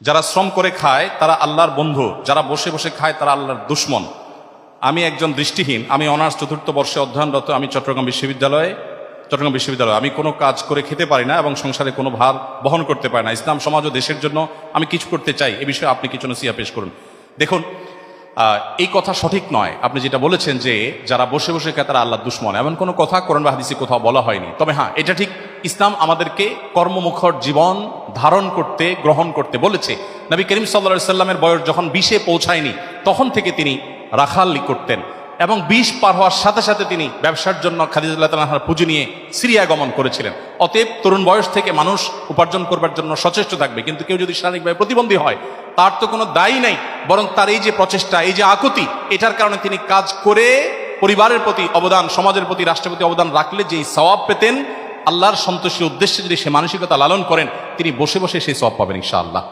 যারা শ্রম করে খায় তারা আল্লাহর বন্ধু, যারা বসে বসে খায় তারা আল্লাহর দুশ্মন। আমি একজন দৃষ্টিহীন, আমি অনার্স চতুর্থ বর্ষে অধ্যয়নরত, আমি চট্টগ্রাম বিশ্ববিদ্যালয়ে আমি কোনো কাজ করে খেতে পারি না এবং সংসারে কোনো ভার বহন করতে পারি না। ইসলাম সমাজ ও দেশের জন্য আমি কিছু করতে চাই, এ বিষয়ে আপনি কিছু নসিহা পেশ করুন। দেখুন, এই কথা সঠিক নয়। আপনি যেটা বলেছেন যে যারা বসে বসে খায় তারা আল্লাহর দুশ্মন, এমন কোনো কথা কোরআন বা হাদিসে কোথাও বলা হয়নি। তবে হ্যাঁ, এটা ঠিক, ইসলাম আমাদেরকে কর্মমুখর জীবন ধারণ করতে, গ্রহণ করতে বলেছে। নবী করিম সাল্লাল্লাহু আলাইহি সাল্লামের বয়স যখন 20-এ পৌঁছায়নি তখন থেকে তিনি রাখালি করতেন এবং 20 পার হওয়ার সাথে সাথে তিনি ব্যবসার জন্য খাদিজা রাদিয়াল্লাহু তাআলা আনহার পুঁজি নিয়ে সিরিয়া গমন করেছিলেন। অতএব তরুণ বয়স থেকে মানুষ উপার্জন করবার জন্য সচেষ্ট থাকবে, কিন্তু কেউ যদি শারীরিকভাবে প্রতিবন্ধী হয় তার তো কোনো দায়ী নেই, বরং তার এই যে প্রচেষ্টা, এই যে আকুতি, এটার কারণে তিনি কাজ করে পরিবারের প্রতি অবদান, সমাজের প্রতি, রাষ্ট্রের প্রতি অবদান রাখলে যেই সওয়াব পেতেন, আল্লাহর সন্তোষের উদ্দেশ্যে যদি সে মানসিকতা লালন করেন তিনি বসে বসে সেই সওয়াব পাবেন ইনশাআল্লাহ।